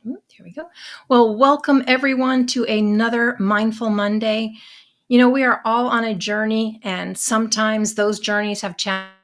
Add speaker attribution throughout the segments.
Speaker 1: Here we go. Well, welcome everyone to another Mindful Monday. You know, we are all on a journey, and sometimes those journeys have challenges.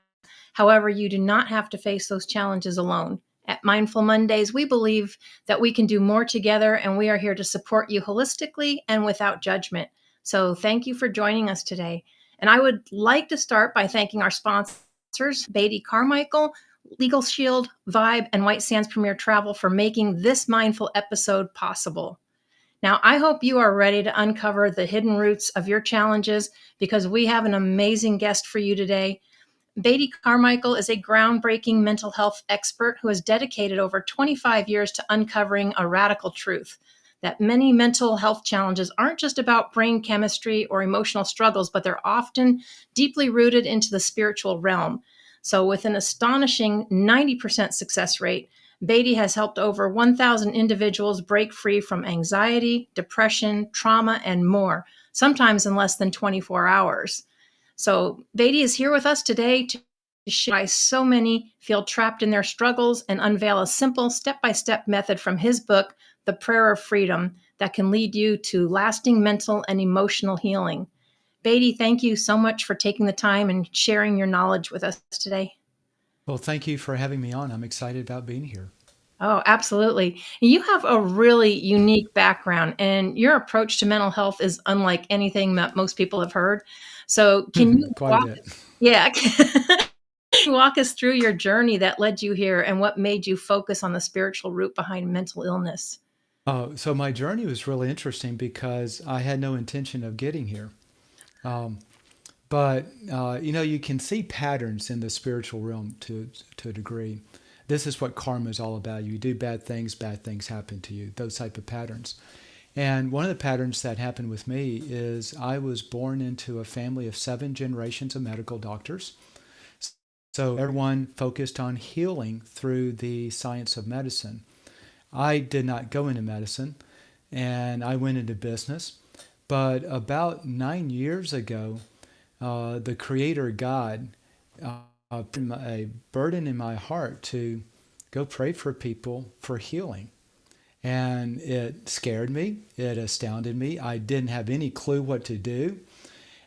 Speaker 1: However, you do not have to face those challenges alone. At Mindful Mondays, we believe that we can do more together, and we are here to support you holistically and without judgment. So, thank you for joining us today. And I would like to start by thanking our sponsors, Beatty Carmichael, Legal Shield, Vibe, and White Sands Premier Travel for making this mindful episode possible. Now, I hope you are ready to uncover the hidden roots of your challenges because we have an amazing guest for you today. Beatty Carmichael is a groundbreaking mental health expert who has dedicated over 25 years to uncovering a radical truth that many mental health challenges aren't just about brain chemistry or emotional struggles, but they're often deeply rooted into the spiritual realm. So, with an astonishing 90% success rate, Beatty has helped over 1,000 individuals break free from anxiety, depression, trauma, and more, sometimes in less than 24 hours. So, Beatty is here with us today to share why so many feel trapped in their struggles and unveil a simple step by step method from his book, The Prayer of Freedom, that can lead you to lasting mental and emotional healing. Beatty, thank you so much for taking the time and sharing your knowledge with us today.
Speaker 2: Well, thank you for having me on. I'm excited about being here.
Speaker 1: Oh, absolutely. You have a really unique background, and your approach to mental health is unlike anything that most people have heard. So, can you
Speaker 2: Quite a
Speaker 1: walk?
Speaker 2: bit.
Speaker 1: Yeah, can you walk us through your journey that led you here, and what made you focus on the spiritual root behind mental illness?
Speaker 2: So my journey was really interesting because I had no intention of getting here. Um, but you can see patterns in the spiritual realm to a degree. This is what karma is all about. You do bad things happen to you. Those type of patterns. And one of the patterns that happened with me is I was born into a family of 7 generations of medical doctors. So everyone focused on healing through the science of medicine. I did not go into medicine and I went into business. But about 9 years ago, the Creator God put a burden in my heart to go pray for people for healing. And it scared me, it astounded me. I didn't have any clue what to do.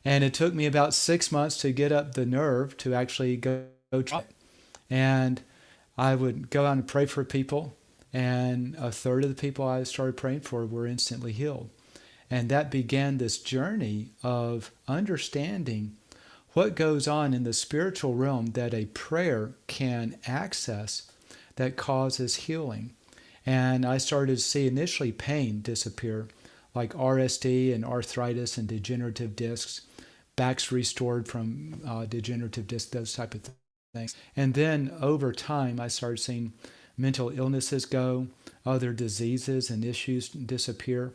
Speaker 2: And it took me about 6 months to get up the nerve to actually go try it. And I would go out and pray for people, and a third of the people I started praying for were instantly healed. And that began this journey of understanding what goes on in the spiritual realm that a prayer can access that causes healing. And I started to see initially pain disappear, like RSD and arthritis and degenerative discs, backs restored from degenerative disc, those type of things. And then over time, I started seeing mental illnesses go, other diseases and issues disappear.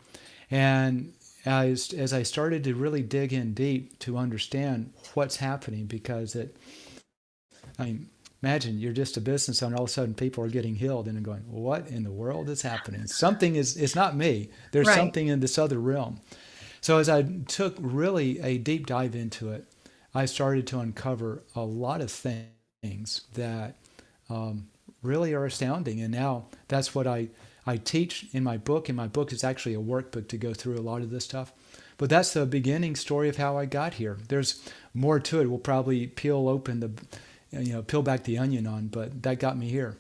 Speaker 2: And as I started to really dig in deep to understand what's happening, because I mean, imagine you're just a business owner, all of a sudden people are getting healed, and I'm going, what in the world is happening? Something is, it's not me. There's
Speaker 1: Right.
Speaker 2: something in this other realm. So as I took really a deep dive into it, I started to uncover a lot of things that really are astounding. And now that's what I teach in my book. And my book is actually a workbook to go through a lot of this stuff. But that's the beginning story of how I got here. There's more to it. We'll probably peel back the onion on, but that got me here.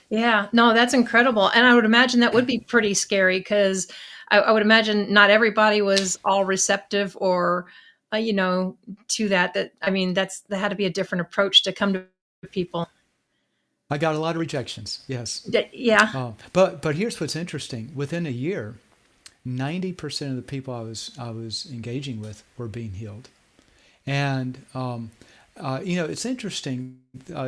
Speaker 1: Yeah, no, that's incredible. And I would imagine that would be pretty scary because I would imagine not everybody was all receptive or, you know, to that. That I mean, that had to be a different approach to come to people.
Speaker 2: I got a lot of rejections, yes.
Speaker 1: Yeah.
Speaker 2: But here's what's interesting. Within a year, 90% of the people I was engaging with were being healed. And it's interesting,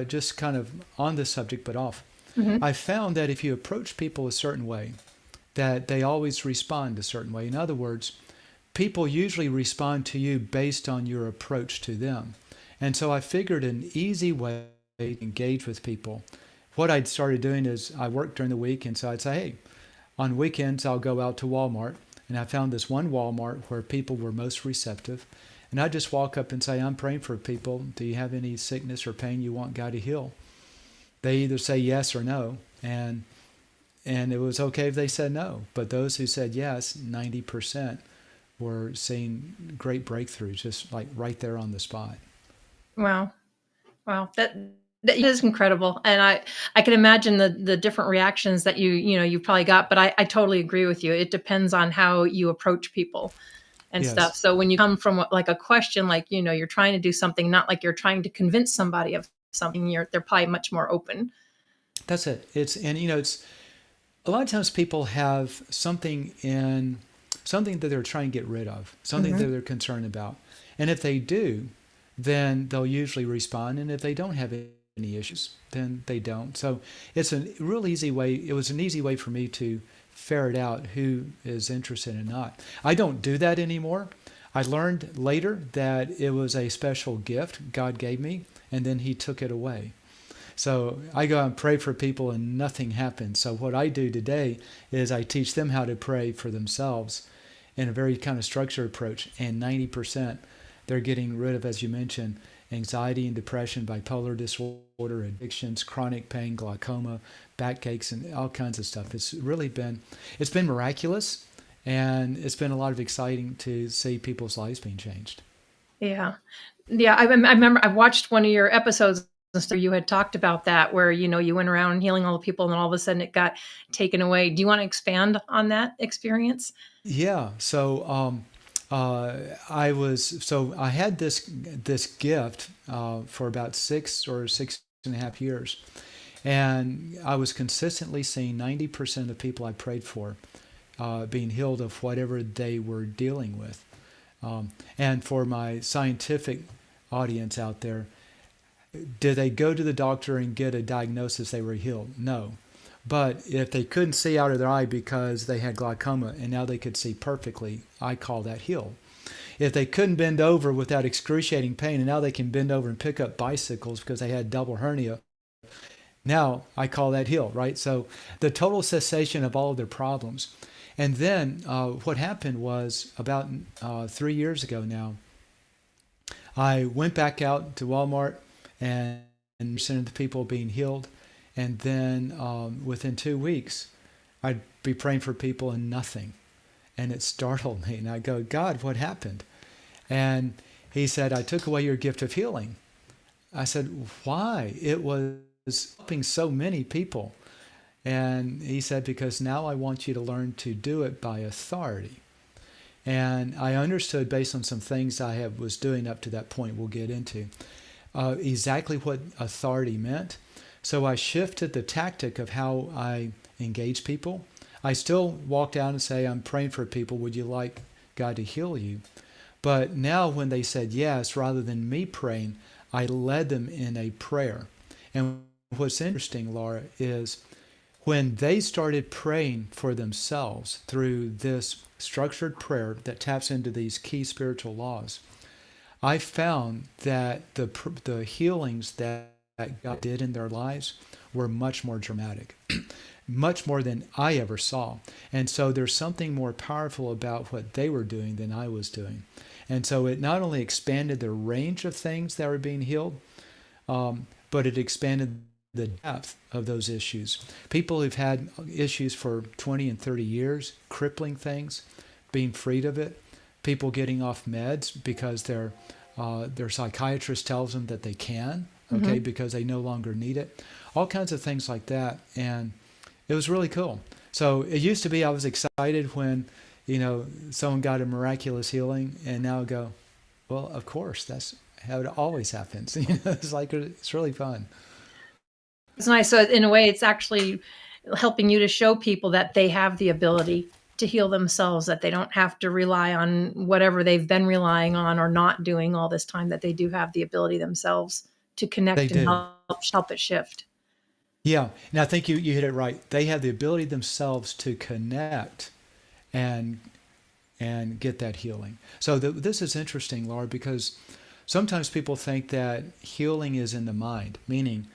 Speaker 2: just kind of on this subject, but off.
Speaker 1: Hmm.
Speaker 2: I found that if you approach people a certain way, that they always respond a certain way. In other words, people usually respond to you based on your approach to them. And so I figured an easy way to engage with people. What I'd started doing is I worked during the week, and so I'd say, hey, on weekends I'll go out to Walmart, and I found this one Walmart where people were most receptive. And I'd just walk up and say, I'm praying for people. Do you have any sickness or pain you want God to heal? They either say yes or no. And and it was okay if they said no. But those who said yes, 90% were seeing great breakthroughs, just like right there on the spot.
Speaker 1: Wow. Wow. That is incredible. And I can imagine the different reactions that you probably got, but I totally agree with you. It depends on how you approach people and stuff.
Speaker 2: Yes,
Speaker 1: So when you come from like a question, like, you're trying to do something, not like you're trying to convince somebody of something, they're probably much more open.
Speaker 2: that's it. It's a lot of times people have something that they're trying to get rid of, something that
Speaker 1: Hmm.
Speaker 2: they're concerned about. And if they do, then they'll usually respond. And if they don't have any issues, then they don't. So it's a real easy way. It was an easy way for me to ferret out who is interested and not. I don't do that anymore. I learned later that it was a special gift God gave me, and then He took it away. So I go and pray for people and nothing happens. So what I do today is I teach them how to pray for themselves in a very kind of structured approach. And 90% they're getting rid of, as you mentioned, anxiety and depression, bipolar disorder, addictions, chronic pain, glaucoma, backaches, and all kinds of stuff. It's been miraculous, and it's been a lot of exciting to see people's lives being changed.
Speaker 1: Yeah. Yeah. I remember I watched one of your episodes and stuff. You had talked about that where, you went around healing all the people and then all of a sudden it got taken away. Do you want to expand on that experience?
Speaker 2: Yeah. I had this gift for about 6 or 6.5 years, and I was consistently seeing 90% of the people I prayed for being healed of whatever they were dealing with. And for my scientific audience out there, did they go to the doctor and get a diagnosis they were healed? No. But if they couldn't see out of their eye because they had glaucoma and now they could see perfectly, I call that healed. If they couldn't bend over without excruciating pain and now they can bend over and pick up bicycles because they had double hernia, now I call that healed, right? So the total cessation of all of their problems. And then what happened was about 3 years ago now, I went back out to Walmart and sent the people being healed. And then within 2 weeks, I'd be praying for people and nothing. And it startled me. And I go, God, what happened? And He said, I took away your gift of healing. I said, why? It was helping so many people. And He said, because now I want you to learn to do it by authority. And I understood based on some things was doing up to that point, we'll get into, exactly what authority meant. So I shifted the tactic of how I engage people. I still walk down and say, I'm praying for people. Would you like God to heal you? But now when they said yes, rather than me praying, I led them in a prayer. And what's interesting, Laura, is when they started praying for themselves through this structured prayer that taps into these key spiritual laws, I found that the healings that God did in their lives were much more dramatic, much more than I ever saw. And so there's something more powerful about what they were doing than I was doing. And so it not only expanded the range of things that were being healed, but it expanded the depth of those issues. People who've had issues for 20 and 30 years, crippling things, being freed of it, people getting off meds because their psychiatrist tells them that they can, okay, because they no longer need it. All kinds of things like that. And it was really cool. So it used to be I was excited when, someone got a miraculous healing, and now I go, well, of course, that's how it always happens. It's really fun.
Speaker 1: It's nice. So in a way, it's actually helping you to show people that they have the ability to heal themselves, that they don't have to rely on whatever they've been relying on or not doing all this time, that they do have the ability themselves to
Speaker 2: They
Speaker 1: connect and
Speaker 2: do.
Speaker 1: help it shift.
Speaker 2: Yeah. And I think you hit it right. They have the ability themselves to connect and get that healing. So this is interesting, Laura, because sometimes people think that healing is in the mind, meaning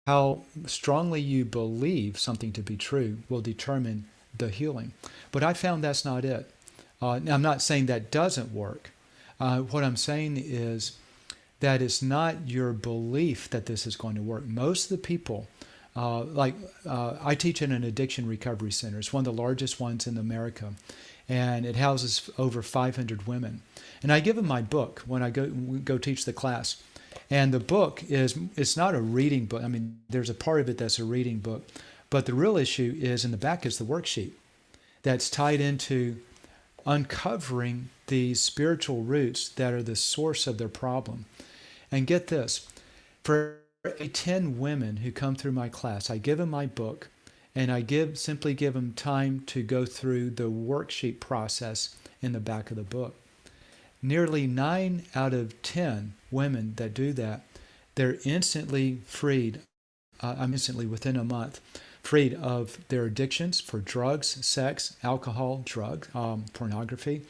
Speaker 2: how strongly you believe something to be true will determine the healing. But I found that's not it. Now, I'm not saying that doesn't work. What I'm saying is that it's not your belief that this is going to work. Most of the people I teach in an addiction recovery center. It's one of the largest ones in America, and it houses over 500 women. And I give them my book when I go teach the class. And the book it's not a reading book. I mean, there's a part of it that's a reading book, but the real issue is in the back is the worksheet that's tied into uncovering the spiritual roots that are the source of their problem. And get this, for every 10 women who come through my class, I give them my book and I simply give them time to go through the worksheet process in the back of the book. Nearly 9 out of 10 women that do that, they're instantly freed, instantly within a month, freed of their addictions for drugs, sex, alcohol, pornography.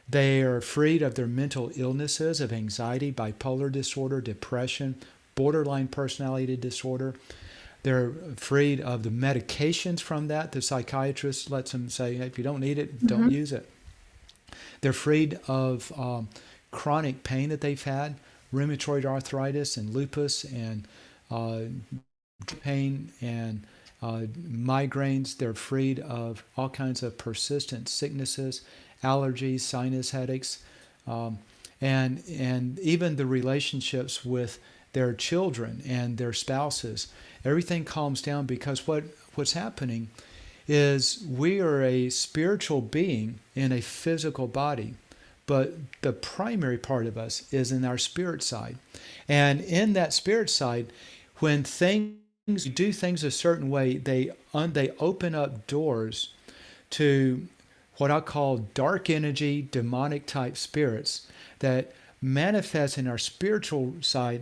Speaker 2: They are freed of their mental illnesses of anxiety, bipolar disorder, depression, borderline personality disorder. They're freed of the medications from that. The psychiatrist lets them say, hey, if you don't need it, don't use it. They're freed of chronic pain that they've had, rheumatoid arthritis and lupus and pain and migraines. They're freed of all kinds of persistent sicknesses, allergies, sinus headaches, and even the relationships with their children and their spouses. Everything calms down because what's happening is we are a spiritual being in a physical body, but the primary part of us is in our spirit side. And in that spirit side, when things do things a certain way, they open up doors to what I call dark energy, demonic type spirits that manifest in our spiritual side,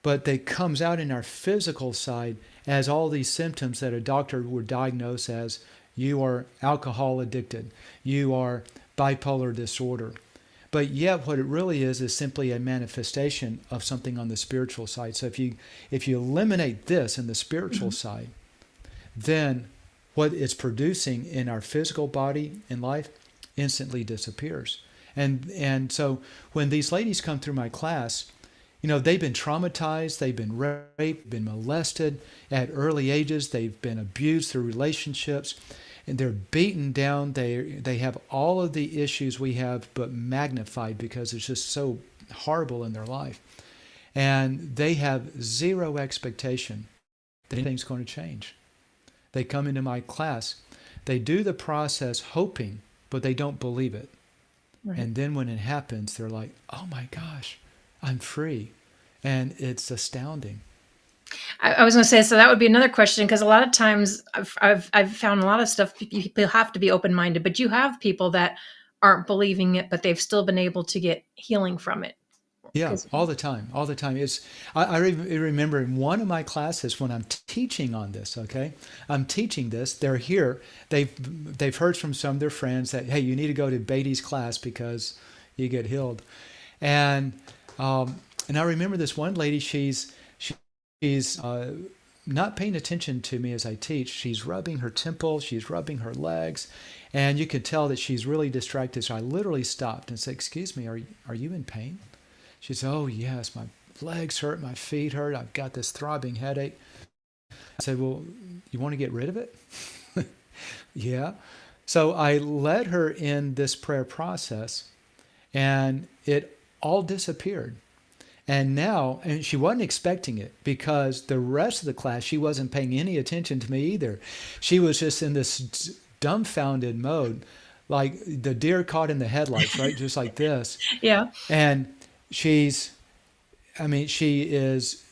Speaker 2: but they comes out in our physical side as all these symptoms that a doctor would diagnose as you are alcohol addicted, you are bipolar disorder. But yet what it really is simply a manifestation of something on the spiritual side. So if you eliminate this in the spiritual side, then what it's producing in our physical body in life instantly disappears. And so when these ladies come through my class, they've been traumatized, they've been raped, been molested at early ages, they've been abused through relationships, and they're beaten down. They have all of the issues we have, but magnified because it's just so horrible in their life. And they have zero expectation that anything's going to change. They come into my class, they do the process hoping, but they don't believe it. Right. And then when it happens, they're like, oh my gosh, I'm free. And it's astounding.
Speaker 1: I was going to say, so that would be another question, because a lot of times I've found a lot of stuff, people have to be open-minded, but you have people that aren't believing it, but they've still been able to get healing from it.
Speaker 2: Yeah, all the time. I remember in one of my classes when I'm teaching on this, okay? I'm teaching this, they're here, they've heard from some of their friends that, hey, you need to go to Beatty's class because you get healed. And I remember this one lady, she's not paying attention to me as I teach. She's rubbing her temples, she's rubbing her legs, and you could tell that she's really distracted. So I literally stopped and said, excuse me, are you in pain? She said, oh yes, my legs hurt, my feet hurt, I've got this throbbing headache. I said, well, you want to get rid of it? Yeah. So I led her in this prayer process, and it all disappeared. And she wasn't expecting it because the rest of the class, she wasn't paying any attention to me either. She was just in this dumbfounded mode, like the deer caught in the headlights, right? Just like this.
Speaker 1: Yeah.
Speaker 2: And she is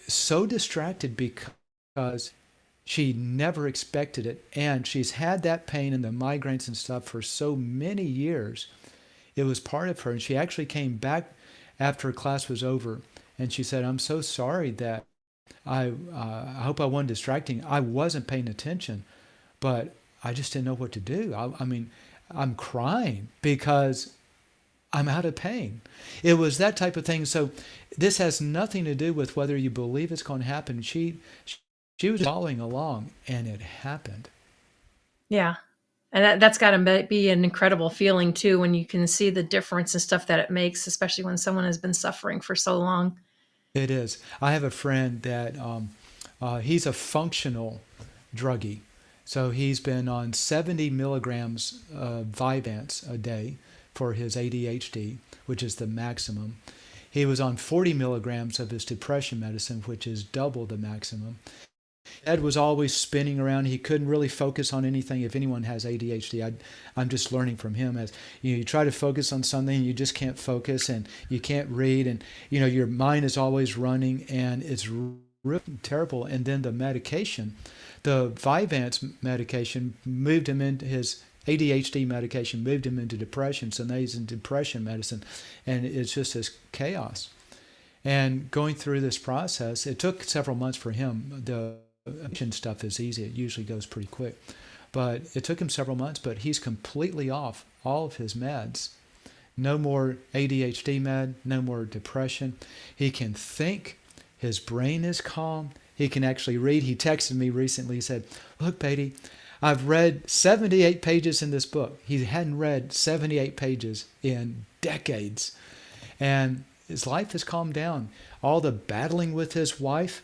Speaker 2: so distracted because she never expected it. And she's had that pain and the migraines and stuff for so many years. It was part of her. And she actually came back after class was over, and she said, I'm so sorry that I hope I wasn't distracting. I wasn't paying attention, but I just didn't know what to do. I'm crying because I'm out of pain. It was that type of thing. So this has nothing to do with whether you believe it's going to happen. She was following along, and it happened.
Speaker 1: Yeah. And that's got to be an incredible feeling too, when you can see the difference and stuff that it makes, especially when someone has been suffering for so long.
Speaker 2: It is. I have a friend that He's a functional druggie. So he's been on 70 milligrams of Vyvanse a day for his ADHD, which is the maximum. He was on 40 milligrams of his depression medicine, which is double the maximum. Ed was always spinning around. He couldn't really focus on anything. If anyone has ADHD, I'm just learning from him. As you try to focus on something, and you just can't focus, and you can't read, and your mind is always running, and it's really terrible. And then the medication, the Vyvanse medication, moved him into his ADHD medication, moved him into depression. So now he's in depression medicine, and it's just this chaos. And going through this process, it took several months for him. The addiction stuff is easy. It usually goes pretty quick. But it took him several months, but he's completely off all of his meds. No more ADHD med, no more depression. He can think. His brain is calm. He can actually read. He texted me recently. He said, "Look, Beatty, I've read 78 pages in this book." He hadn't read 78 pages in decades. And his life has calmed down. All the battling with his wife,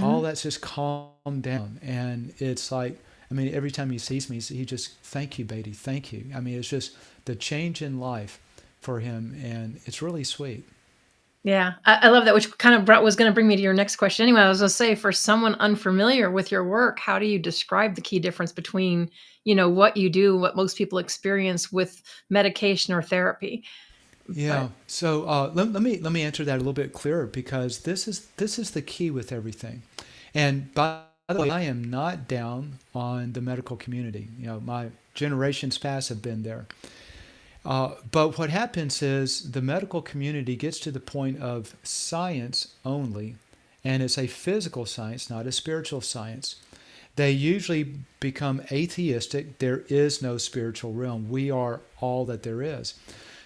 Speaker 2: all that's just calmed down. And it's like, I mean, every time he sees me, he just, "Thank you, Beatty, thank you." I mean, it's just the change in life for him, and it's really sweet.
Speaker 1: Yeah, I love that, which kind of was going to bring me to your next question. Anyway, I was going to say, for someone unfamiliar with your work, how do you describe the key difference between, what you do, what most people experience with medication or therapy?
Speaker 2: Yeah.
Speaker 1: But
Speaker 2: So let me answer that a little bit clearer, because this is the key with everything. And by the way, I am not down on the medical community. My generations past have been there. But what happens is the medical community gets to the point of science only, and it's a physical science, not a spiritual science. They usually become atheistic. There is no spiritual realm. We are all that there is.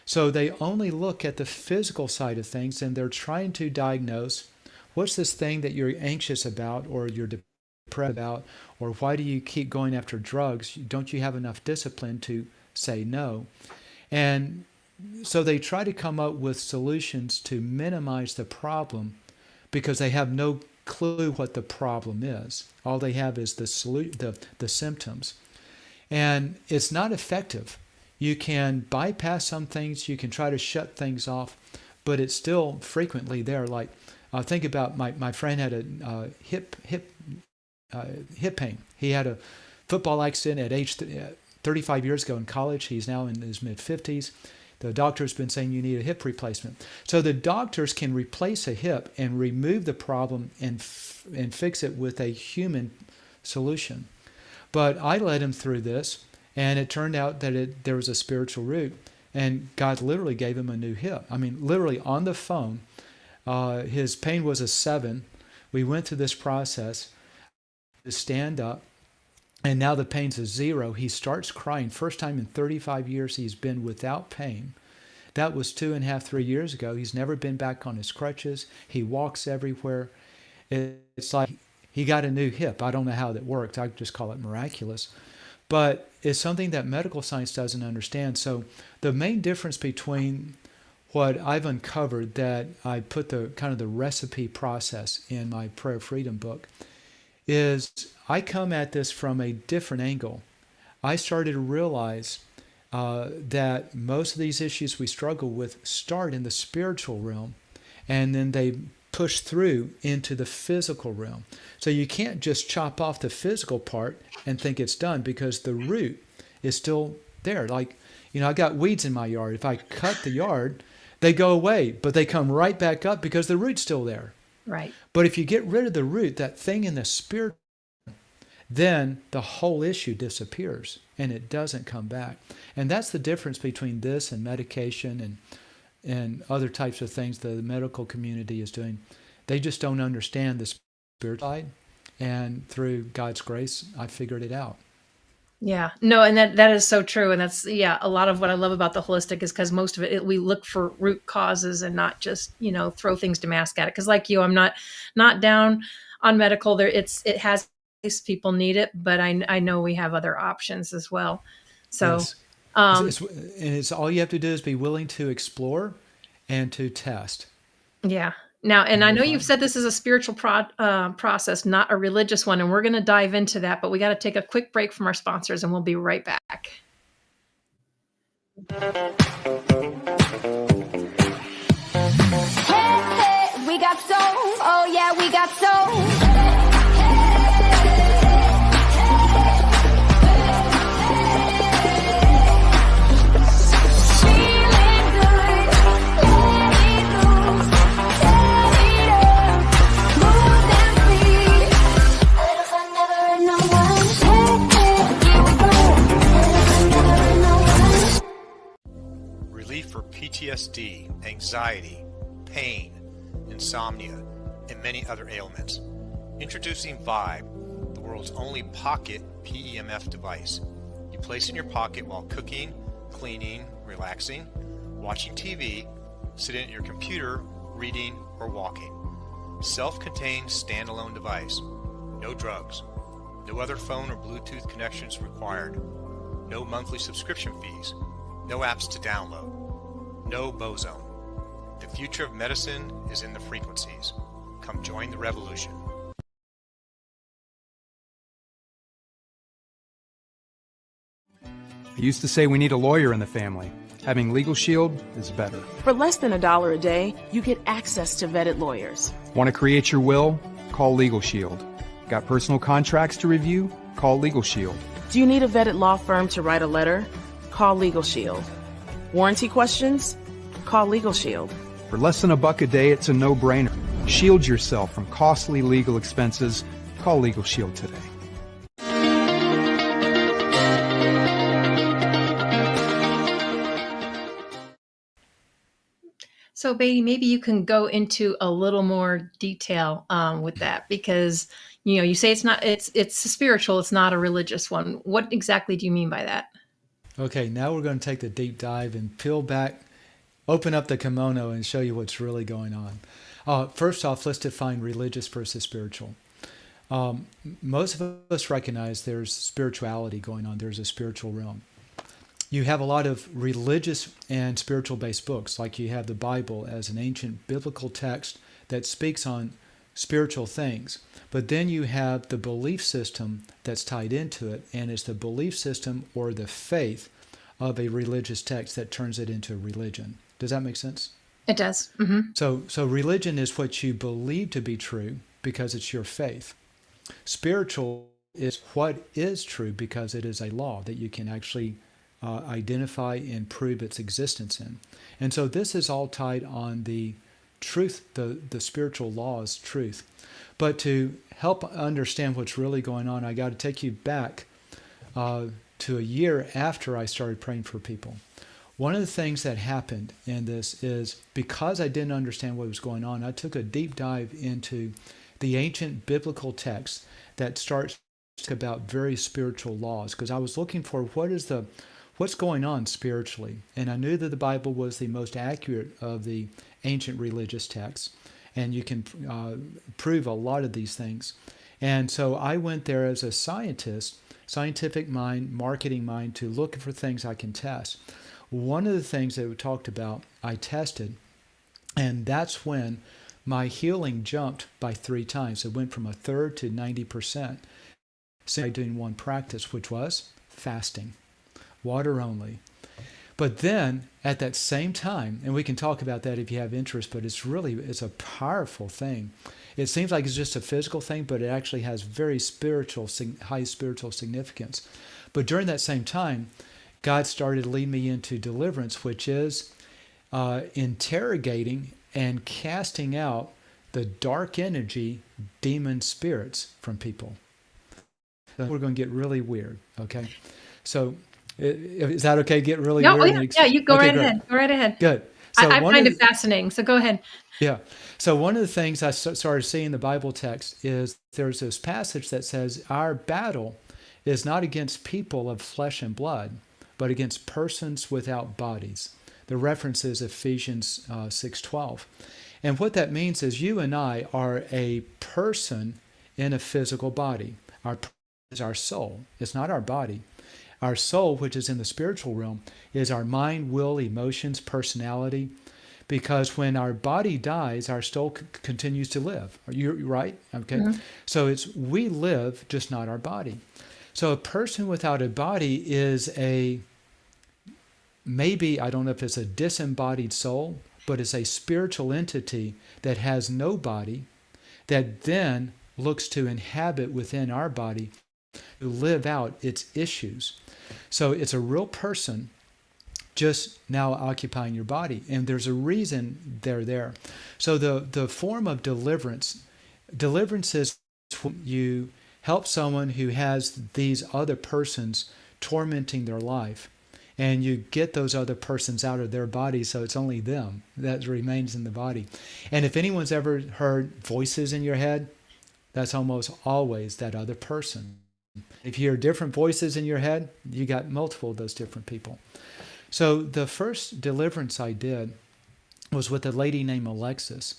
Speaker 2: So they only look at the physical side of things, and they're trying to diagnose, what's this thing that you're anxious about, or you're depressed about, or why do you keep going after drugs? Don't you have enough discipline to say no? And so they try to come up with solutions to minimize the problem, because they have no clue what the problem is. All they have is the symptoms. And it's not effective. You can bypass some things, you can try to shut things off, but it's still frequently there. Like, think about my friend had a hip pain. He had a football accident at age 35 years ago in college. He's now in his mid-50s. The doctor's been saying you need a hip replacement. So the doctors can replace a hip and remove the problem and fix it with a human solution. But I led him through this, and it turned out that there was a spiritual root, and God literally gave him a new hip. I mean, literally on the phone. His pain was a 7. We went through this process to stand up, and now the pain's a 0. He starts crying. First time in 35 years he's been without pain. That was 2.5, 3 years ago. He's never been back on his crutches. He walks everywhere. It's like he got a new hip. I don't know how that worked. I just call it miraculous. But it's something that medical science doesn't understand. So the main difference between what I've uncovered, that I put the kind of the recipe process in my Prayer Freedom book, is I come at this from a different angle. I started to realize that most of these issues we struggle with start in the spiritual realm, and then they push through into the physical realm. So you can't just chop off the physical part and think it's done, because the root is still there. Like, I got weeds in my yard. If I cut the yard, they go away, but they come right back up because the root's still there.
Speaker 1: right.
Speaker 2: But if you get rid of the root, that thing in the spirit, then the whole issue disappears and it doesn't come back. And that's the difference between this and medication and other types of things the medical community is doing. They just don't understand the spiritual side. And through God's grace, I figured it out.
Speaker 1: Yeah, no, and that is so true. And that's, a lot of what I love about the holistic is because most of we look for root causes and not just, throw things to mask at it. Because like you, I'm not down on medical. It has, people need it, but I know we have other options as well. So,
Speaker 2: Yes.
Speaker 1: um,
Speaker 2: And it's all you have to do is be willing to explore and to test.
Speaker 1: yeah. Now, and
Speaker 2: and
Speaker 1: I
Speaker 2: you'll
Speaker 1: know you've
Speaker 2: find.
Speaker 1: said this is a spiritual process, not a religious one, and we're going to dive into that, but we got to take a quick break from our sponsors, and we'll be right back.
Speaker 3: Hey, we got soul. Oh yeah, we got soul.
Speaker 4: Relief for PTSD, anxiety, pain, insomnia, and many other ailments. Introducing Vibe, the world's only pocket PEMF device. You place in your pocket while cooking, cleaning, relaxing, watching TV, sitting at your computer, reading, or walking. Self-contained standalone device. No drugs. No other phone or Bluetooth connections required. No monthly subscription fees. No apps to download. No boson. The future of medicine is in the frequencies. Come join the revolution.
Speaker 5: I used to say we need a lawyer in the family. Having Legal Shield is better.
Speaker 6: For less than $1 a day, you get access to vetted lawyers.
Speaker 5: Want to create your will? Call Legal Shield. Got personal contracts to review? Call Legal Shield.
Speaker 6: Do you need a vetted law firm to write a letter? Call Legal Shield. Warranty questions? Call Legal Shield.
Speaker 5: For less than $1 a day, it's a no-brainer. Shield yourself from costly legal expenses. Call Legal Shield today.
Speaker 1: So, Beatty, maybe you can go into a little more detail with that, because you say it's spiritual, it's not a religious one. What exactly do you mean by that?
Speaker 2: Okay, now we're going to take the deep dive and peel back, open up the kimono, and show you what's really going on. First off, let's define religious versus spiritual. Most of us recognize there's spirituality going on. There's a spiritual realm. You have a lot of religious and spiritual based books, like you have the Bible as an ancient biblical text that speaks on spiritual things. But then you have the belief system that's tied into it, and it's the belief system or the faith of a religious text that turns it into a religion. Does that make sense?
Speaker 1: It does. Mm-hmm.
Speaker 2: So religion is what you believe to be true because it's your faith. Spiritual is what is true because it is a law that you can actually identify and prove its existence in. And so this is all tied on the truth, the spiritual law's truth. But to help understand what's really going on, I got to take you back to a year after I started praying for people. One of the things that happened in this is because I didn't understand what was going on, I took a deep dive into the ancient biblical text that starts about very spiritual laws, because I was looking for what's going on spiritually. And I knew that the Bible was the most accurate of the ancient religious texts, and you can prove a lot of these things. And so I went there as a scientist, scientific mind, marketing mind, to look for things I can test. One of the things that we talked about, I tested, and that's when my healing jumped by 3 times. It went from 1/3 to 90%. So doing one practice, which was fasting, water only. But then at that same time, and we can talk about that if you have interest, but it's a powerful thing. It seems like it's just a physical thing, but it actually has very high spiritual significance. But during that same time, God started to lead me into deliverance, which is interrogating and casting out the dark energy, demon spirits from people. So we're going to get really weird, okay? So is that okay? Get really weird?
Speaker 1: Yeah, you go
Speaker 2: okay,
Speaker 1: right
Speaker 2: great.
Speaker 1: ahead. Go right ahead.
Speaker 2: Good. So
Speaker 1: I find it fascinating, so go ahead.
Speaker 2: Yeah. So one of the things I started seeing in the Bible text is there's this passage that says our battle is not against people of flesh and blood, but against persons without bodies. The reference is Ephesians 6:12. And what that means is you and I are a person in a physical body. Our person is our soul. It's not our body. Our soul, which is in the spiritual realm, is our mind, will, emotions, personality. because when our body dies, our soul continues to live. Are you right? Okay.
Speaker 1: Mm-hmm.
Speaker 2: So we live, just not our body. So a person without a body is maybe, I don't know if it's a disembodied soul, but it's a spiritual entity that has no body, that then looks to inhabit within our body to live out its issues. So it's a real person just now occupying your body. And there's a reason they're there. So the form of deliverance is when you help someone who has these other persons tormenting their life, and you get those other persons out of their body, so it's only them that remains in the body. And if anyone's ever heard voices in your head, that's almost always that other person. If you hear different voices in your head, you got multiple of those different people. So the first deliverance I did was with a lady named Alexis.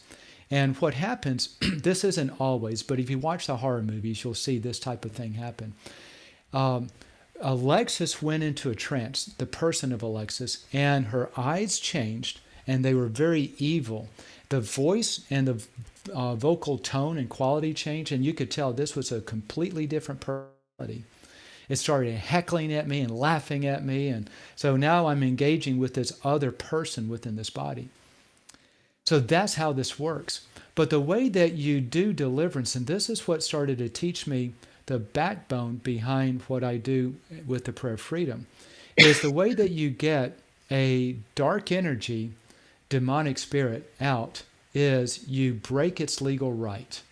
Speaker 2: And what happens, this isn't always, but if you watch the horror movies, you'll see this type of thing happen. Alexis went into a trance, the person of Alexis, and her eyes changed, and they were very evil. The voice and the vocal tone and quality changed, and you could tell this was a completely different personality. It started heckling at me and laughing at me, and so now I'm engaging with this other person within this body. So that's how this works. But the way that you do deliverance, and this is what started to teach me the backbone behind what I do with the prayer of freedom, is the way that you get a dark energy, demonic spirit out is you break its legal right.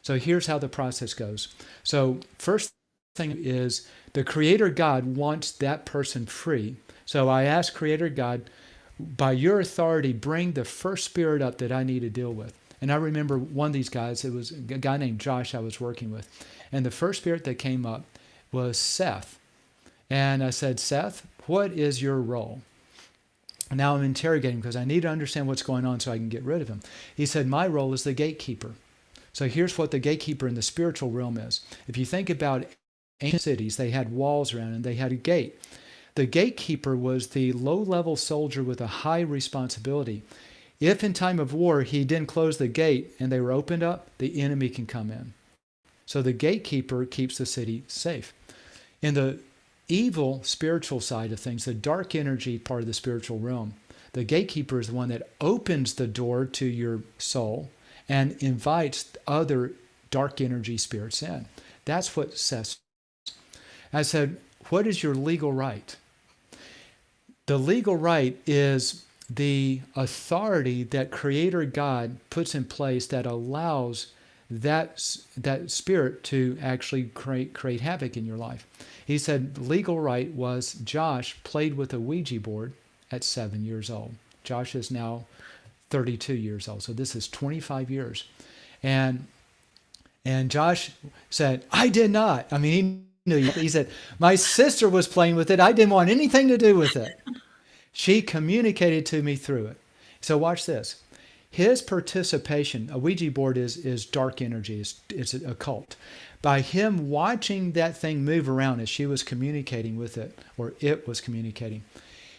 Speaker 2: So here's how the process goes. So first thing is the Creator God wants that person free. So I ask Creator God, by your authority, bring the first spirit up that I need to deal with. And I remember one of these guys, it was a guy named Josh I was working with. And the first spirit that came up was Seth. And I said, Seth, what is your role? Now I'm interrogating because I need to understand what's going on so I can get rid of him. He said, my role is the gatekeeper. So here's what the gatekeeper in the spiritual realm is. If you think about ancient cities, they had walls around and they had a gate. The gatekeeper was the low-level soldier with a high responsibility. If in time of war he didn't close the gate and they were opened up, the enemy can come in. So the gatekeeper keeps the city safe. In the evil spiritual side of things, the dark energy part of the spiritual realm, the gatekeeper is the one that opens the door to your soul and invites other dark energy spirits in. That's what says. I said, what is your legal right? The legal right is the authority that Creator God puts in place that allows that spirit to actually create havoc in your life. He said legal right was Josh played with a Ouija board at 7 years old. Josh is now 32 years old, so this is 25 years. And Josh said, I did not. I mean, he said, my sister was playing with it. I didn't want anything to do with it. She communicated to me through it. So watch this. His participation, a Ouija board is dark energy, it's a occult. By him watching that thing move around as she was communicating with it, or it was communicating,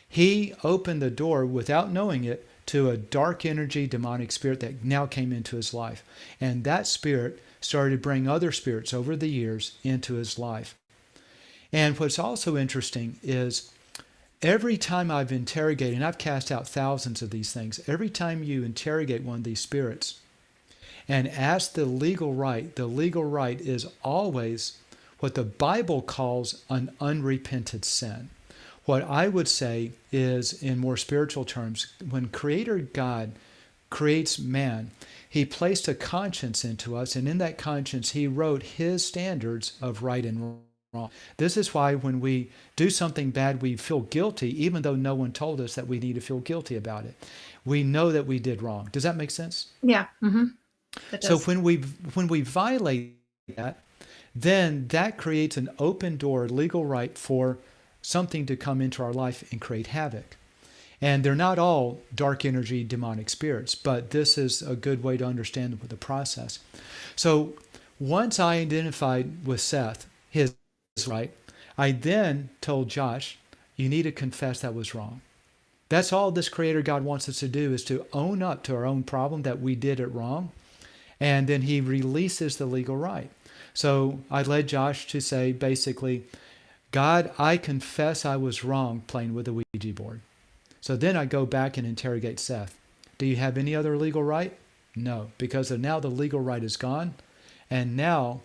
Speaker 2: he opened the door without knowing it to a dark energy demonic spirit that now came into his life. And that spirit started to bring other spirits over the years into his life. And what's also interesting is every time I've interrogated, and I've cast out thousands of these things, every time you interrogate one of these spirits and ask the legal right is always what the Bible calls an unrepented sin. What I would say is, in more spiritual terms, when Creator God creates man, He placed a conscience into us, and in that conscience He wrote His standards of right and wrong. This is why when we do something bad, we feel guilty, even though no one told us that we need to feel guilty about it. We know that we did wrong. Does that make sense?
Speaker 1: Yeah. Mm-hmm.
Speaker 2: So when we violate that, then that creates an open door, legal right for something to come into our life and create havoc. And they're not all dark energy demonic spirits, but this is a good way to understand the process. So once I identified with Seth, his right, I then told Josh, you need to confess that was wrong. That's all this Creator God wants us to do, is to own up to our own problem that we did it wrong. And then he releases the legal right. So I led Josh to say, basically, God, I confess I was wrong playing with the Ouija board. So then I go back and interrogate Seth. Do you have any other legal right? No, because now the legal right is gone. And now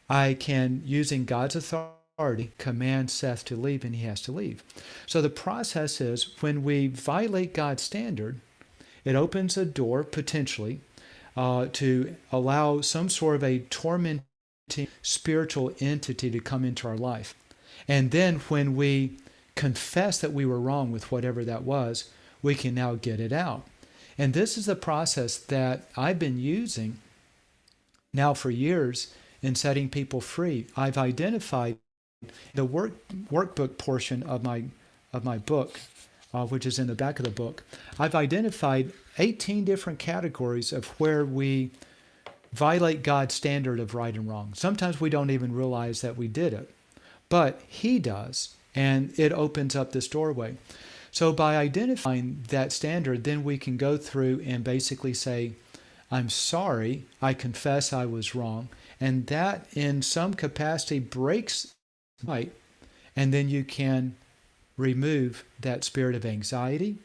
Speaker 2: I can, using God's authority, command Seth to leave, and he has to leave. So the process is, when we violate God's standard, it opens a door, potentially, to allow some sort of a tormenting spiritual entity to come into our life. And then when we confess that we were wrong with whatever that was, we can now get it out. And this is the process that I've been using now for years in setting people free. I've identified the workbook portion of my book, which is in the back of the book. I've identified 18 different categories of where we violate God's standard of right and wrong. Sometimes we don't even realize that we did it, but he does, and it opens up this doorway. So by identifying that standard, then we can go through and basically say, I'm sorry, I confess I was wrong, and that in some capacity breaks right, and then you can remove that spirit of anxiety,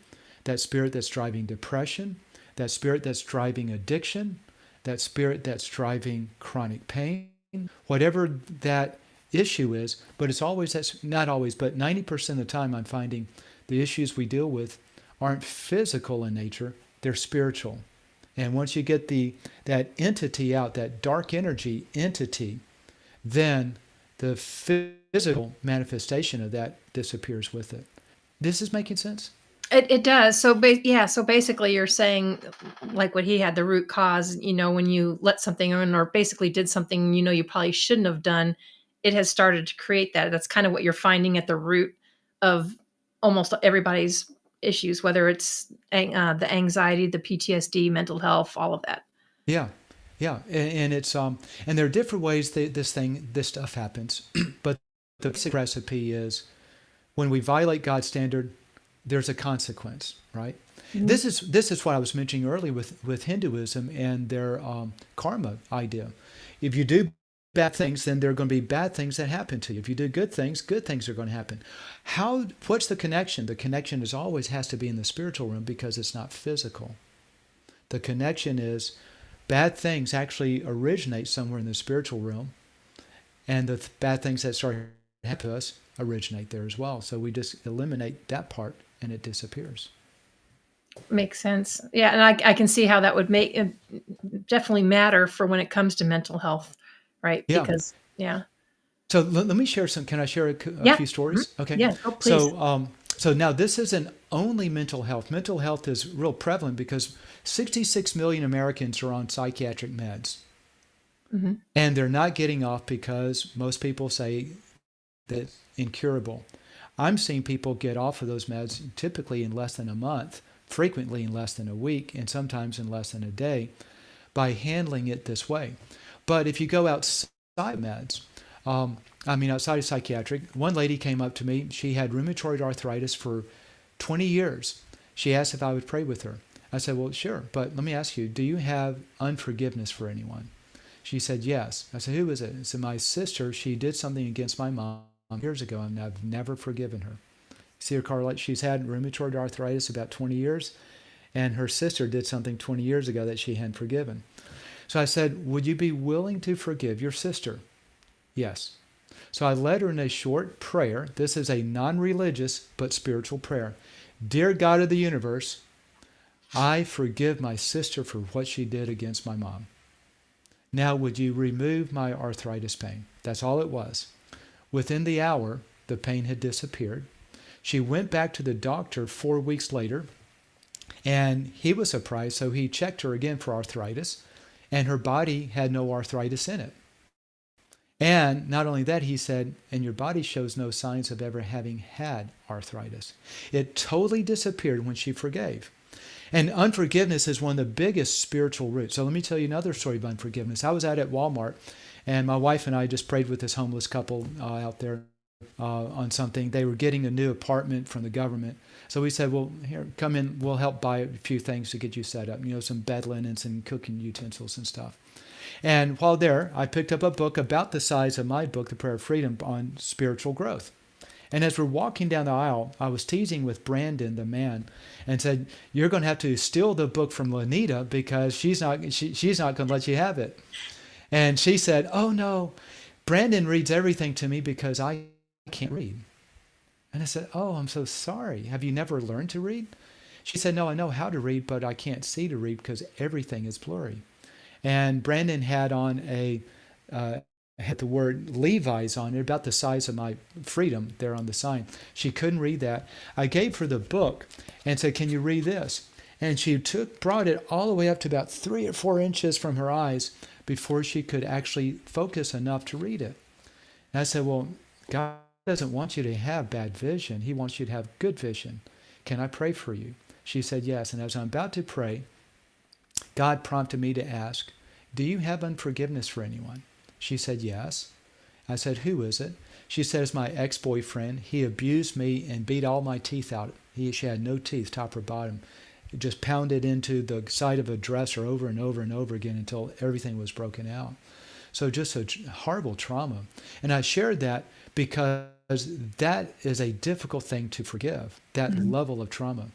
Speaker 2: that spirit that's driving depression, that spirit that's driving addiction, that spirit that's driving chronic pain, whatever that issue is. But it's always, that's not always, but 90% of the time I'm finding the issues we deal with aren't physical in nature, they're spiritual. And once you get that entity out, that dark energy entity, then the physical manifestation of that disappears with it. This is making sense?
Speaker 1: It does. So, so basically you're saying, like what he had, the root cause, when you let something in or basically did something, you probably shouldn't have done, it has started to create that. That's kind of what you're finding at the root of almost everybody's issues, whether it's the anxiety, the PTSD, mental health, all of that.
Speaker 2: Yeah. Yeah. And it's, and there are different ways that this stuff happens, but the basic recipe is, when we violate God's standard, there's a consequence, right? Mm-hmm. This is what I was mentioning earlier with Hinduism and their karma idea. If you do bad things, then there are going to be bad things that happen to you. If you do good things are going to happen. What's the connection? The connection always has to be in the spiritual realm, because it's not physical. The connection is, bad things actually originate somewhere in the spiritual realm, and the bad things that start to happen to us originate there as well. So we just eliminate that part and it disappears.
Speaker 1: Makes sense. Yeah, and I can see how that would make definitely matter for when it comes to mental health, right?
Speaker 2: Yeah.
Speaker 1: Because, yeah.
Speaker 2: So let me share some. Can I share a few stories?
Speaker 1: Mm-hmm.
Speaker 2: Okay.
Speaker 1: Yeah. Oh, please.
Speaker 2: So now this isn't only mental health. Mental health is real prevalent because 66 million Americans are on psychiatric meds, mm-hmm. and they're not getting off because most people say that it's incurable. I'm seeing people get off of those meds typically in less than a month, frequently in less than a week, and sometimes in less than a day, by handling it this way. But if you go outside meds, outside of psychiatric, one lady came up to me. She had rheumatoid arthritis for 20 years. She asked if I would pray with her. I said, well, sure, but let me ask you, do you have unforgiveness for anyone? She said, yes. I said, who is it? I said, my sister, she did something against my mom years ago, and I've never forgiven her. See her correlate? She's had rheumatoid arthritis about 20 years, and her sister did something 20 years ago that she hadn't forgiven. So I said, would you be willing to forgive your sister? Yes. So I led her in a short prayer. This is a non-religious but spiritual prayer. Dear God of the universe, I forgive my sister for what she did against my mom. Now would you remove my arthritis pain? That's all it was. Within the hour, the pain had disappeared. She went back to the doctor 4 weeks later, and he was surprised, so he checked her again for arthritis, and her body had no arthritis in it. And not only that, he said, and your body shows no signs of ever having had arthritis. It totally disappeared when she forgave. And unforgiveness is one of the biggest spiritual roots. So let me tell you another story of unforgiveness. I was out at Walmart, and my wife and I just prayed with this homeless couple out there. on something. They were getting a new apartment from the government. So we said, well, here, come in. We'll help buy a few things to get you set up. Some bed linens and cooking utensils and stuff. And while there, I picked up a book about the size of my book, The Prayer of Freedom, on spiritual growth. And as we're walking down the aisle, I was teasing with Brandon, the man, and said, you're going to have to steal the book from Lanita because she's not going to let you have it. And she said, oh, no, Brandon reads everything to me because I can't read. And I said, oh, I'm so sorry. Have you never learned to read? She said, no, I know how to read, but I can't see to read because everything is blurry. And Brandon had on had the word Levi's on it, about the size of my freedom there on the sign. She couldn't read that. I gave her the book and said, can you read this? And she brought it all the way up to about 3 or 4 inches from her eyes before she could actually focus enough to read it. And I said, well, God doesn't want you to have bad vision. He wants you to have good vision. Can I pray for you? She said yes. And as I'm about to pray, God prompted me to ask, do you have unforgiveness for anyone? She said yes. I said, who is it? She said, it's my ex-boyfriend. He abused me and beat all my teeth out. She had no teeth, top or bottom. It just pounded into the side of a dresser over and over and over again until everything was broken out. So just a horrible trauma. And I shared that because that is a difficult thing to forgive, that level of trauma.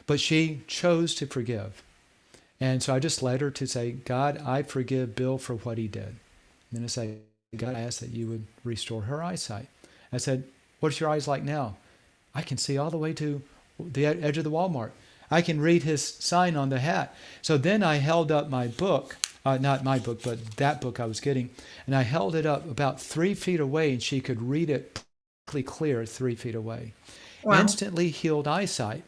Speaker 2: But she chose to forgive. And so I just led her to say, God, I forgive Bill for what he did. And then I say, God, I ask that you would restore her eyesight. I said, what's your eyes like now? I can see all the way to the edge of the Walmart. I can read his sign on the hat. So then I held up my book, not my book, but that book I was getting, and I held it up about 3 feet away, and she could read it perfectly clear 3 feet away. Wow. Instantly healed eyesight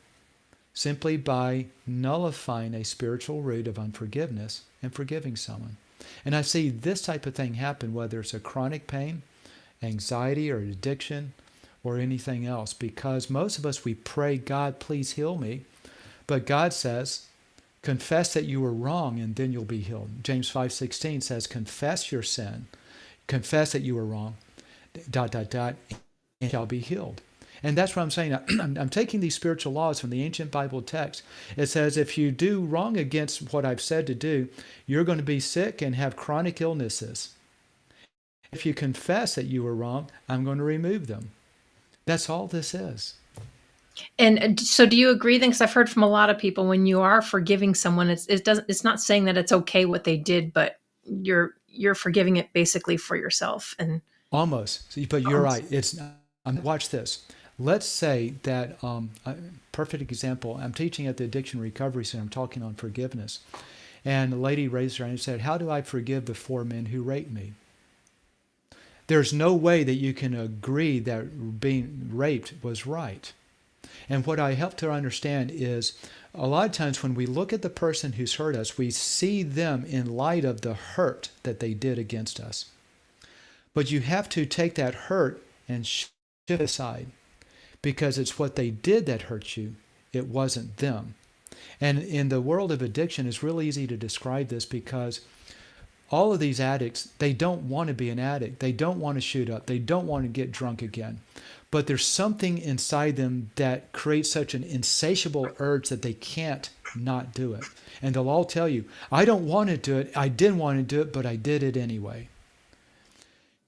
Speaker 2: simply by nullifying a spiritual root of unforgiveness and forgiving someone. And I see this type of thing happen, whether it's a chronic pain, anxiety, or addiction, or anything else. Because most of us, we pray, God, please heal me. But God says, confess that you were wrong, and then you'll be healed. James 5:16 says, confess your sin. Confess that you were wrong, ... and shall be healed. And that's what I'm saying. I'm taking these spiritual laws from the ancient Bible text. It says, if you do wrong against what I've said to do, you're going to be sick and have chronic illnesses. If you confess that you were wrong, I'm going to remove them. That's all this is.
Speaker 1: And so do you agree then? Because I've heard from a lot of people, when you are forgiving someone, it's not saying that it's okay what they did, but you're forgiving it basically for yourself. And
Speaker 2: almost. But you're right. Watch this. Let's say that, a perfect example, I'm teaching at the Addiction Recovery Center. I'm talking on forgiveness. And a lady raised her hand and said, how do I forgive the 4 men who raped me? There's no way that you can agree that being raped was right. And what I helped her understand is, a lot of times when we look at the person who's hurt us, we see them in light of the hurt that they did against us. But you have to take that hurt and shift aside, because it's what they did that hurt you. It wasn't them. And in the world of addiction, it's really easy to describe this, because all of these addicts, they don't want to be an addict. They don't want to shoot up. They don't want to get drunk again. But there's something inside them that creates such an insatiable urge that they can't not do it. And they'll all tell you, I don't want to do it. I didn't want to do it, but I did it anyway.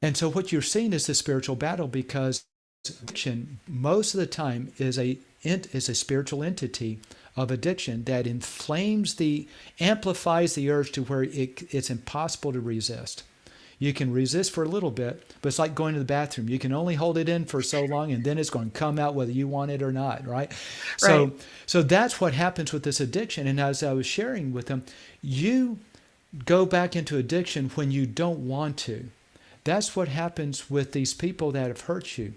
Speaker 2: And so what you're seeing is the spiritual battle, because addiction most of the time is a spiritual entity of addiction that amplifies the urge to where it's impossible to resist. You can resist for a little bit, but it's like going to the bathroom. You can only hold it in for so long, and then it's going to come out whether you want it or not, right? So that's what happens with this addiction. And as I was sharing with them, you go back into addiction when you don't want to. That's what happens with these people that have hurt you.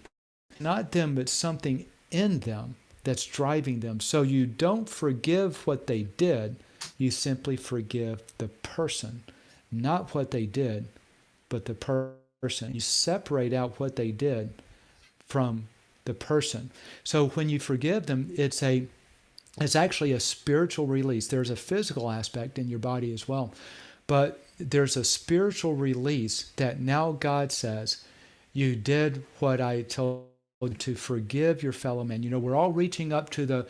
Speaker 2: Not them, but something in them that's driving them. So you don't forgive what they did. You simply forgive the person, not what they did, but the person. You separate out what they did from the person. So when you forgive them, it's actually a spiritual release. There's a physical aspect in your body as well, but there's a spiritual release that now God says, You did what I told you to forgive your fellow man. We're all reaching up to the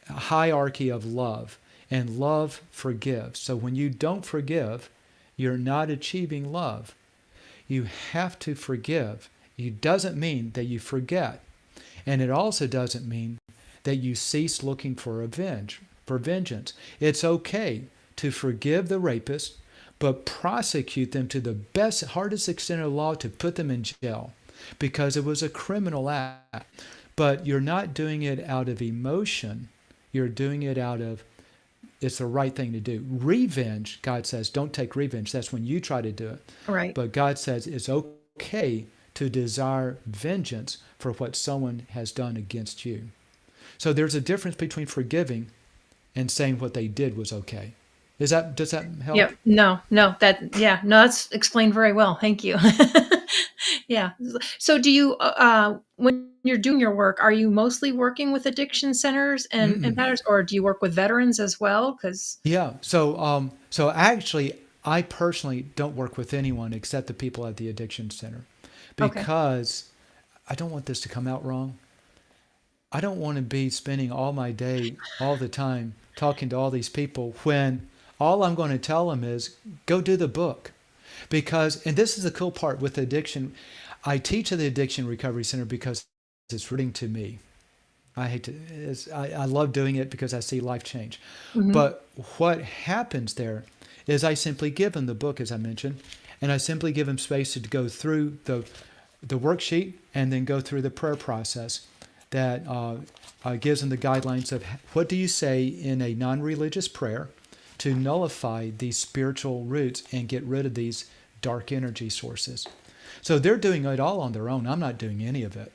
Speaker 2: hierarchy of love, and love forgives. So when you don't forgive, you're not achieving love. You have to forgive. It doesn't mean that you forget. And it also doesn't mean that you cease looking for vengeance. It's okay to forgive the rapist, but prosecute them to the best, hardest extent of the law to put them in jail because it was a criminal act. But you're not doing it out of emotion. You're doing it out of, it's the right thing to do. Revenge, God says, don't take revenge. That's when you try to do it.
Speaker 1: Right.
Speaker 2: But God says it's okay to desire vengeance for what someone has done against you. So there's a difference between forgiving and saying what they did was okay. Does that help?
Speaker 1: Yeah. No, that's explained very well. Thank you. Yeah. So do you, when you're doing your work, are you mostly working with addiction centers and matters, or do you work with veterans as well? Because
Speaker 2: Yeah. So actually, I personally don't work with anyone except the people at the addiction center, because I don't want this to come out wrong. I don't want to be spending all my day, all the time, talking to all these people when all I'm going to tell them is go do the book. Because, and this is the cool part with addiction, I teach at the Addiction Recovery Center because it's rooting to me. I love doing it because I see life change. But what happens there is I simply give them the book, as I mentioned, and I simply give them space to go through the worksheet and then go through the prayer process that gives them the guidelines of what do you say in a non-religious prayer to nullify these spiritual roots and get rid of these dark energy sources. So they're doing it all on their own. I'm not doing any of it.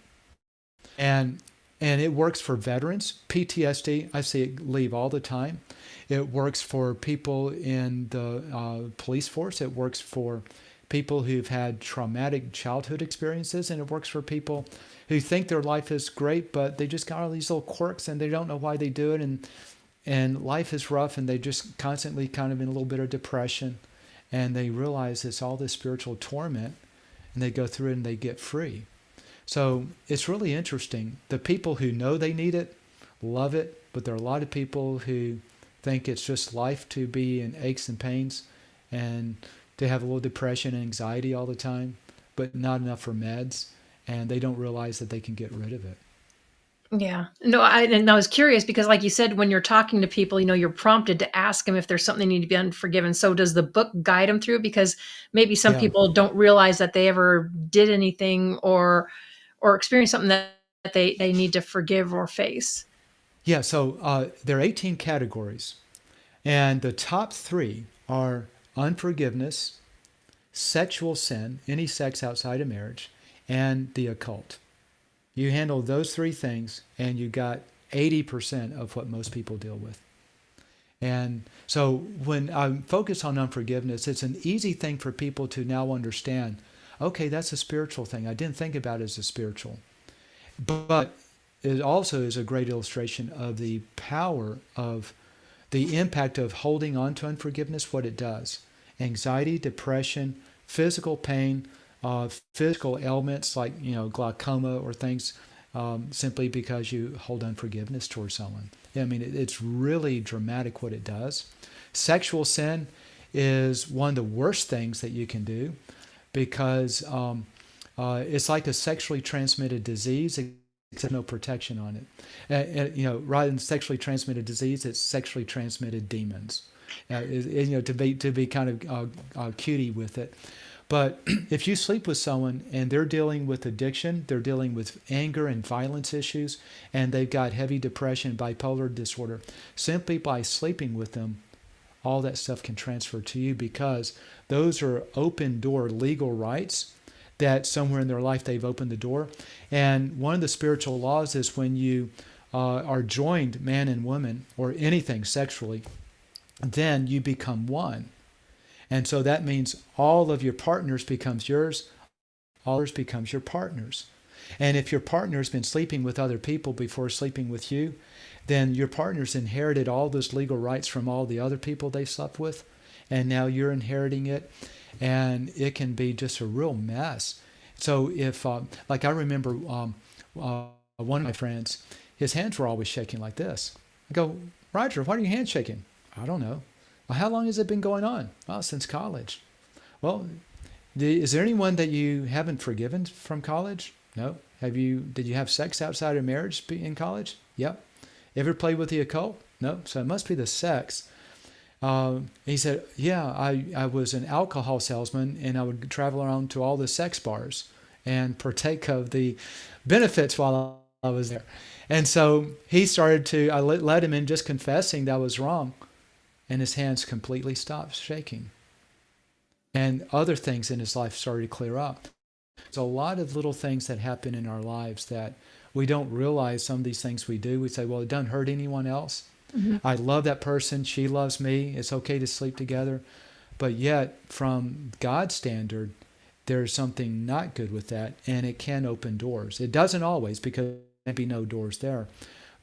Speaker 2: And it works for veterans. PTSD, I see it leave all the time. It works for people in the police force. It works for people who've had traumatic childhood experiences, and it works for people who think their life is great, but they just got all these little quirks and they don't know why they do it, and life is rough, and they just constantly kind of in a little bit of depression, and they realize it's all this spiritual torment, and they go through it and they get free. So it's really interesting. The people who know they need it love it, but there are a lot of people who think it's just life to be in aches and pains and to have a little depression and anxiety all the time, but not enough for meds, and they don't realize that they can get rid of it.
Speaker 1: yeah, no, I was curious because, like you said, when you're talking to people, you're prompted to ask them if there's something they need to be unforgiven. So does the book guide them through? Because maybe some people don't realize that they ever did anything or experience something that they need to forgive or face.
Speaker 2: Yeah, so there are 18 categories, and the top 3 are unforgiveness, sexual sin, any sex outside of marriage, and the occult. You handle those 3 things, and you got 80% of what most people deal with. And so when I focus on unforgiveness, it's an easy thing for people to now understand, okay, that's a spiritual thing. I didn't think about it as a spiritual. But it also is a great illustration of the power of the impact of holding on to unforgiveness, what it does. Anxiety, depression, physical pain, physical ailments like glaucoma or things, simply because you hold unforgiveness towards someone. I mean, it's really dramatic what it does. Sexual sin is one of the worst things that you can do because it's like a sexually transmitted disease. Except no protection on it. Rather than sexually transmitted disease, it's sexually transmitted demons. To be kind of cutie with it. But if you sleep with someone and they're dealing with addiction, they're dealing with anger and violence issues, and they've got heavy depression, bipolar disorder, simply by sleeping with them, all that stuff can transfer to you because those are open door legal rights that somewhere in their life they've opened the door. And one of the spiritual laws is when you are joined, man and woman, or anything sexually, then you become one. And so that means all of your partners becomes yours, all yours becomes your partners. And if your partner's been sleeping with other people before sleeping with you, then your partner's inherited all those legal rights from all the other people they slept with, and now you're inheriting it. And it can be just a real mess. So if, like I remember one of my friends, his hands were always shaking like this. I go, Roger, why are your hands shaking? I don't know. Well, how long has it been going on? Oh, since college. Well, is there anyone that you haven't forgiven from college? No. Did you have sex outside of marriage in college? Yep. Ever played with the occult? No. So it must be the sex. He said, yeah, I was an alcohol salesman, and I would travel around to all the sex bars and partake of the benefits while I was there. And so he started I led him in just confessing that was wrong, and his hands completely stopped shaking. And other things in his life started to clear up. There's a lot of little things that happen in our lives that we don't realize. Some of these things we do, we say, well, it doesn't hurt anyone else. Mm-hmm. I love that person. She loves me. It's okay to sleep together. But yet, from God's standard, there's something not good with that, and it can open doors. It doesn't always, because there may be no doors there.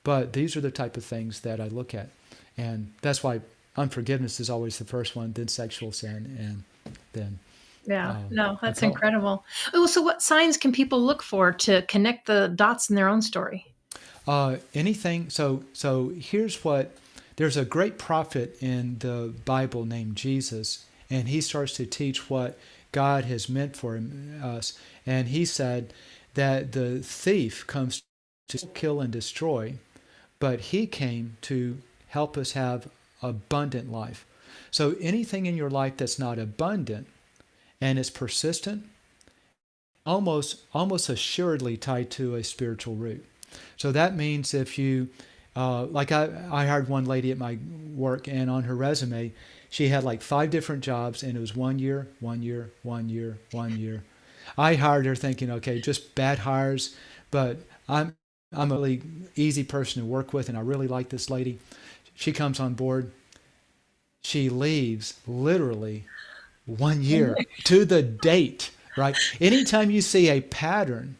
Speaker 2: But these are the type of things that I look at. And that's why unforgiveness is always the first one, then sexual sin, and then
Speaker 1: no, that's incredible. Oh, so what signs can people look for to connect the dots in their own story?
Speaker 2: Anything. So here's what. There's a great prophet in the Bible named Jesus, and he starts to teach what God has meant for us. And he said that the thief comes to kill and destroy, but he came to help us have abundant life. So anything in your life that's not abundant and is persistent, almost assuredly tied to a spiritual root. So that means if you, like I hired one lady at my work, and on her resume, she had like 5 different jobs, and it was 1 year, 1 year, 1 year, 1 year. I hired her thinking, okay, just bad hires, but I'm a really easy person to work with, and I really like this lady. She comes on board. She leaves literally 1 year to the date, right? Anytime you see a pattern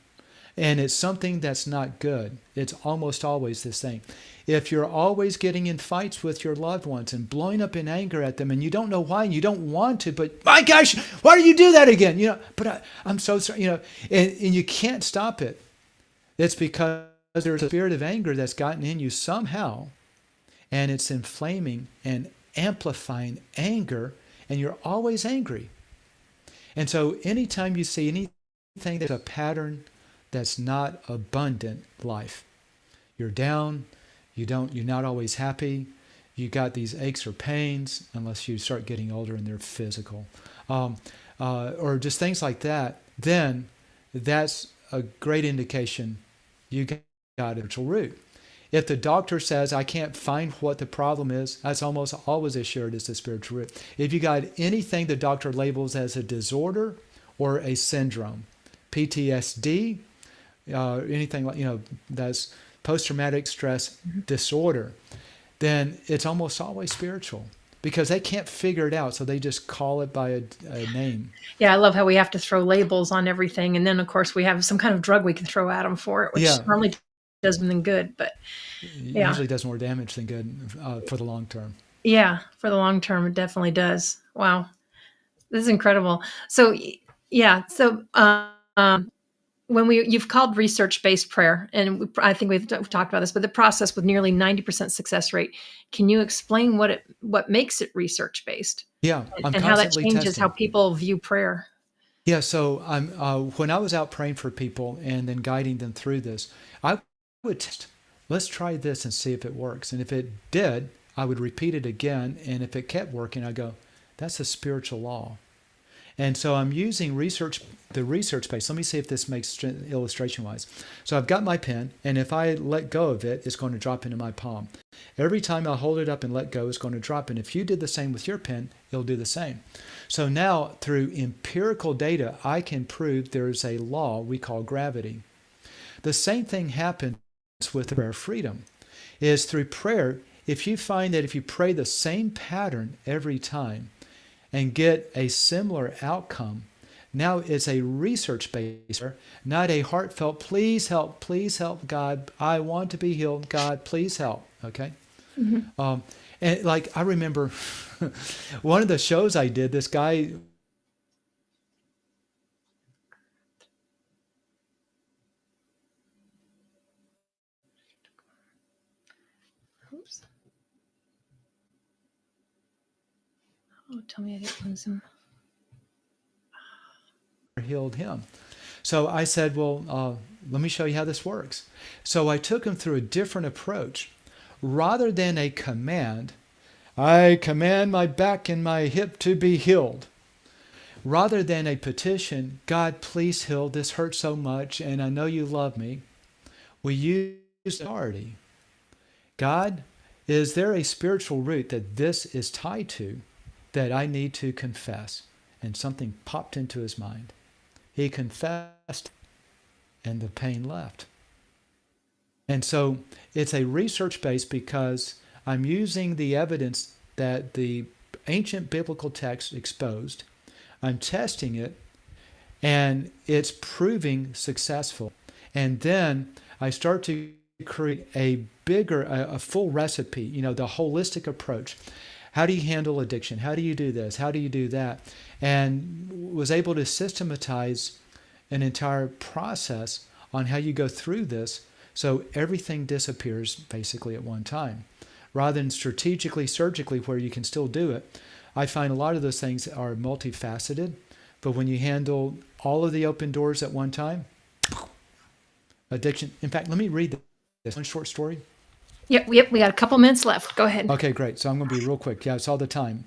Speaker 2: and it's something that's not good, it's almost always the same. If you're always getting in fights with your loved ones and blowing up in anger at them, and you don't know why, and you don't want to, but my gosh, why do you do that again? But I'm so sorry, and you can't stop it. It's because there's a spirit of anger that's gotten in you somehow, and it's inflaming and amplifying anger, and you're always angry. And so anytime you see anything that's a pattern that's not abundant life, you're down, you're not always happy, you got these aches or pains, unless you start getting older and they're physical, or just things like that, then that's a great indication you got a spiritual root. If the doctor says, I can't find what the problem is, that's almost always assured it's a spiritual root. If you got anything the doctor labels as a disorder or a syndrome, PTSD, anything like, that's post-traumatic stress disorder, then it's almost always spiritual, because they can't figure it out, so they just call it by a name.
Speaker 1: Yeah, I love how we have to throw labels on everything, and then, of course, we have some kind of drug we can throw at them for it, which normally does something good, but
Speaker 2: usually does more damage than good for the long term.
Speaker 1: Yeah, for the long term, it definitely does. Wow, this is incredible. So, when you've called research-based prayer, and I think we've talked about this, but the process with nearly 90% success rate, can you explain what makes it research-based?
Speaker 2: Yeah,
Speaker 1: and how that changes how people view prayer?
Speaker 2: Yeah, so when I was out praying for people and then guiding them through this, I would test, let's try this and see if it works. And if it did, I would repeat it again. And if it kept working, I go, that's a spiritual law. And so I'm using the research base. Let me see if this makes illustration-wise. So I've got my pen, and if I let go of it, it's going to drop into my palm. Every time I hold it up and let go, it's going to drop. And if you did the same with your pen, it'll do the same. So now, through empirical data, I can prove there's a law we call gravity. The same thing happens with prayer freedom, is through prayer, if you find that if you pray the same pattern every time and get a similar outcome, now it's a research-based, not a heartfelt, please help, God, I want to be healed, God, please help, okay? Mm-hmm. And like, I remember one of the shows I did, this guy
Speaker 1: Oops. Oh, tell me I didn't lose him.
Speaker 2: Healed him. So I said, well, let me show you how this works. So I took him through a different approach. Rather than a command, I command my back and my hip to be healed. Rather than a petition, God, please heal, this hurts so much, and I know you love me, we use authority. God, is there a spiritual root that this is tied to that I need to confess? And something popped into his mind. He confessed, and the pain left. And so it's a research base because I'm using the evidence that the ancient biblical text exposed. I'm testing it, and it's proving successful. And then I start to create a full recipe, the holistic approach. How do you handle addiction? How do you do this? How do you do that? And was able to systematize an entire process on how you go through this so everything disappears basically at one time. Rather than strategically, surgically, where you can still do it, I find a lot of those things are multifaceted, but when you handle all of the open doors at one time, addiction. In fact, let me read this one short story.
Speaker 1: Yep, we got a couple minutes left. Go ahead.
Speaker 2: Okay, great. So I'm going to be real quick. Yeah, it's all the time.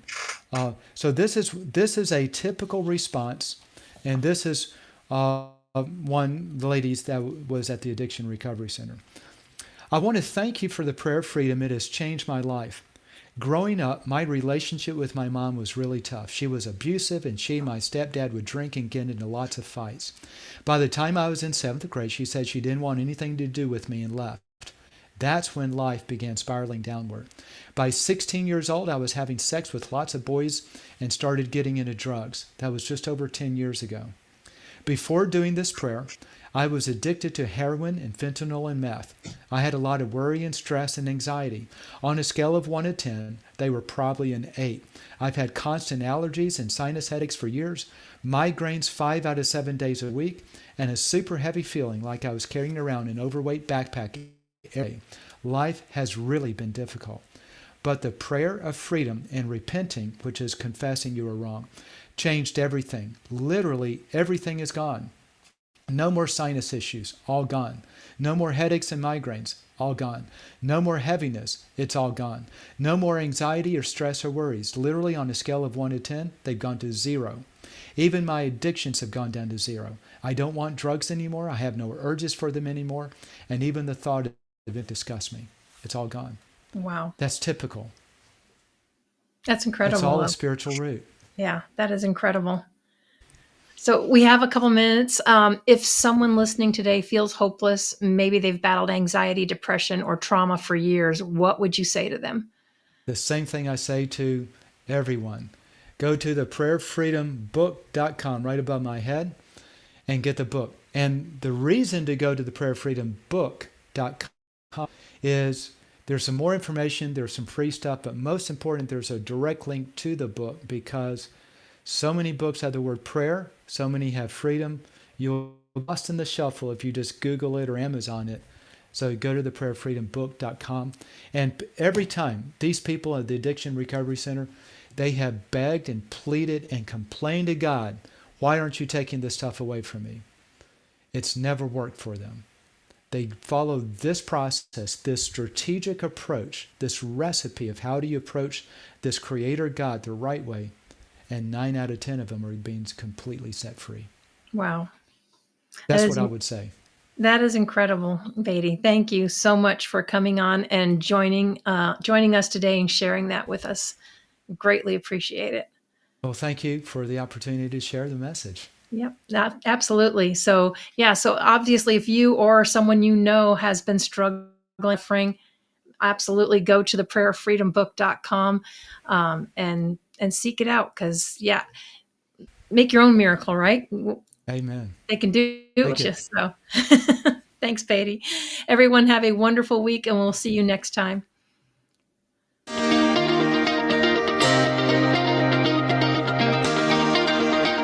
Speaker 2: So this is a typical response, and this is one of the ladies that was at the Addiction Recovery Center. I want to thank you for the prayer of freedom. It has changed my life. Growing up, my relationship with my mom was really tough. She was abusive, and she and my stepdad would drink and get into lots of fights. By the time I was in 7th grade, she said she didn't want anything to do with me and left. That's when life began spiraling downward. By 16 years old, I was having sex with lots of boys and started getting into drugs. That was just over 10 years ago. Before doing this prayer, I was addicted to heroin and fentanyl and meth. I had a lot of worry and stress and anxiety. On a scale of 1 to 10, they were probably an 8. I've had constant allergies and sinus headaches for years, migraines 5 out of 7 days a week, and a super heavy feeling like I was carrying around an overweight backpack. Life has really been difficult. But the prayer of freedom and repenting, which is confessing you were wrong, changed everything. Literally everything is gone. No more sinus issues, all gone. No more headaches and migraines, all gone. No more heaviness, it's all gone. No more anxiety or stress or worries. Literally on a scale of 1 to 10, they've gone to 0. Even my addictions have gone down to 0. I don't want drugs anymore. I have no urges for them anymore. And even the thought of it disgusts me. It's all gone.
Speaker 1: Wow.
Speaker 2: That's typical.
Speaker 1: That's incredible.
Speaker 2: It's all a spiritual root.
Speaker 1: Yeah, that is incredible. So we have a couple minutes. If someone listening today feels hopeless, maybe they've battled anxiety, depression, or trauma for years, what would you say to them?
Speaker 2: The same thing I say to everyone. Go to the prayerfreedombook.com right above my head and get the book. And the reason to go to the prayerfreedombook.com is there's some more information, there's some free stuff, but most important, there's a direct link to the book because so many books have the word prayer, so many have freedom. You'll be lost in the shuffle if you just Google it or Amazon it. So go to the prayerfreedombook.com. And every time these people at the Addiction Recovery Center, they have begged and pleaded and complained to God, why aren't you taking this stuff away from me? It's never worked for them. They follow this process, this strategic approach, this recipe of how do you approach this Creator God the right way, and 9 out of 10 of them are being completely set free.
Speaker 1: Wow.
Speaker 2: That's what I would say.
Speaker 1: That is incredible, Beatty. Thank you so much for coming on and joining us today and sharing that with us. Greatly appreciate it.
Speaker 2: Well, thank you for the opportunity to share the message.
Speaker 1: Yep, absolutely. So obviously if you or someone you know has been struggling, absolutely go to the prayerfreedombook.com and seek it out because, make your own miracle, right?
Speaker 2: Amen.
Speaker 1: They can do it with you. So thanks, Beatty. Everyone have a wonderful week and we'll see you next time.